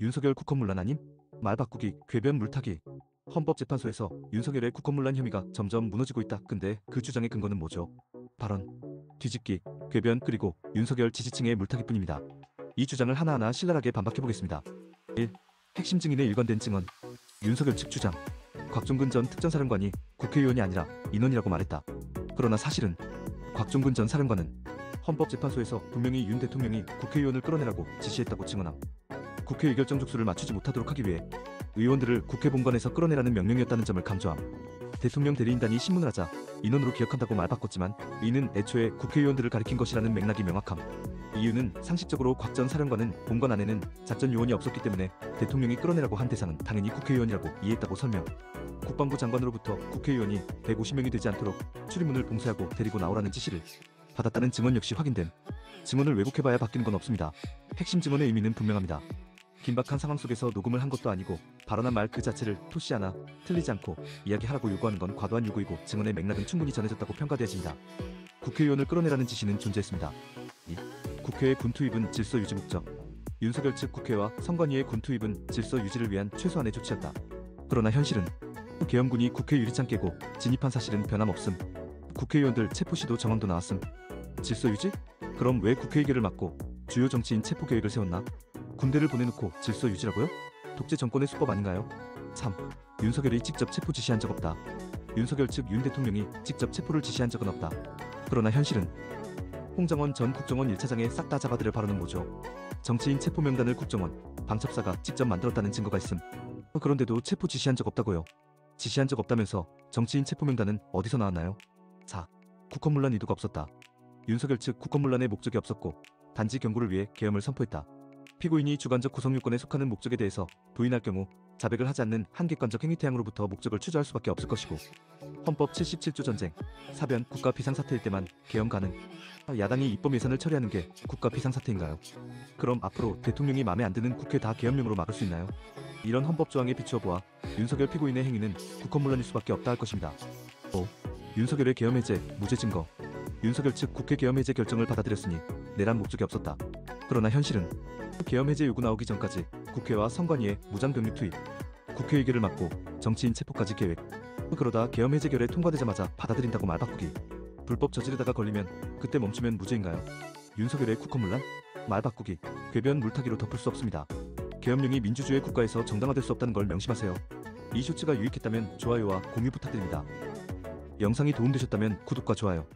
윤석열 국헌문란 아님? 말 바꾸기, 궤변 물타기. 헌법재판소에서 윤석열의 국헌문란 혐의가 점점 무너지고 있다. 근데 그 주장의 근거는 뭐죠? 발언, 뒤집기, 궤변 그리고 윤석열 지지층의 물타기뿐입니다. 이 주장을 하나하나 신랄하게 반박해보겠습니다. 1. 핵심 증인의 일관된 증언. 윤석열 측 주장. 곽종근 전 특전사령관이 국회의원이 아니라 인원이라고 말했다. 그러나 사실은 곽종근 전 사령관은 헌법재판소에서 분명히 윤 대통령이 국회의원을 끌어내라고 지시했다고 증언함. 국회 의결정 족수를 맞추지 못하도록 하기 위해 의원들을 국회 본관에서 끌어내라는 명령이었다는 점을 강조함. 대통령 대리인단이 신문을 하자 인원으로 기억한다고 말 바꿨지만 이는 애초에 국회의원들을 가리킨 것이라는 맥락이 명확함. 이유는 상식적으로 곽 전 사령관은 본관 안에는 작전 요원이 없었기 때문에 대통령이 끌어내라고 한 대상은 당연히 국회의원이라고 이해했다고 설명. 국방부 장관으로부터 국회의원이 150명이 되지 않도록 출입문을 봉쇄하고 데리고 나오라는 지시를 받았다는 증언 역시 확인됨. 증언을 왜곡해봐야 바뀌는 건 없습니다. 핵심 증언의 의미는 분명합니다. 긴박한 상황 속에서 녹음을 한 것도 아니고 발언한 말 그 자체를 토시 하나 틀리지 않고 이야기하라고 요구하는 건 과도한 요구이고 증언의 맥락은 충분히 전해졌다고 평가되어집니다. 국회의원을 끌어내라는 지시는 존재했습니다. 2. 국회의 군 투입은 질서 유지 목적. 윤석열 측 국회와 선관위의 군 투입은 질서 유지를 위한 최소한의 조치였다. 그러나 현실은 계엄군이 국회 유리창 깨고 진입한 사실은 변함없음. 국회의원들 체포 시도 정황도 나왔음. 질서 유지? 그럼 왜 국회의결을 막고 주요 정치인 체포 계획을 세웠나? 군대를 보내놓고 질서 유지라고요? 독재 정권의 수법 아닌가요? 3. 윤석열이 직접 체포 지시한 적 없다. 윤석열 측 윤 대통령이 직접 체포를 지시한 적은 없다. 그러나 현실은 홍정원 전 국정원 1차장의 싹 다 잡아들여 발언은 뭐죠? 정치인 체포 명단을 국정원, 방첩사가 직접 만들었다는 증거가 있음. 그런데도 체포 지시한 적 없다고요? 지시한 적 없다면서 정치인 체포 명단은 어디서 나왔나요? 4. 국헌문란 의도가 없었다. 윤석열 측 국헌문란의 목적이 없었고 단지 경고를 위해 계엄을 선포했다. 피고인이 주관적 구성요건에 속하는 목적에 대해서 부인할 경우 자백을 하지 않는 한 객관적 행위태양으로부터 목적을 추정할 수밖에 없을 것이고 헌법 77조 전쟁, 사변, 국가 비상사태일 때만 계엄 가능. 야당이 입법 예산을 처리하는 게 국가 비상사태인가요? 그럼 앞으로 대통령이 마음에 안 드는 국회 다 계엄령으로 막을 수 있나요? 이런 헌법 조항에 비추어 보아 윤석열 피고인의 행위는 국헌문란일 수밖에 없다 할 것입니다. 5. 윤석열의 계엄 해제, 무죄 증거. 윤석열 측 국회 계엄 해제 결정을 받아들였으니 내란 목적이 없었다. 그러나 현실은 계엄 해제 요구 나오기 전까지 국회와 선관위의 무장 병력 투입, 국회의결을 막고 정치인 체포까지 계획. 그러다 계엄 해제 결에 통과되자마자 받아들인다고 말 바꾸기. 불법 저지르다가 걸리면 그때 멈추면 무죄인가요? 윤석열의 국헌문란? 말 바꾸기, 궤변 물타기로 덮을 수 없습니다. 계엄령이 민주주의 국가에서 정당화될 수 없다는 걸 명심하세요. 이 쇼츠가 유익했다면 좋아요와 공유 부탁드립니다. 영상이 도움되셨다면 구독과 좋아요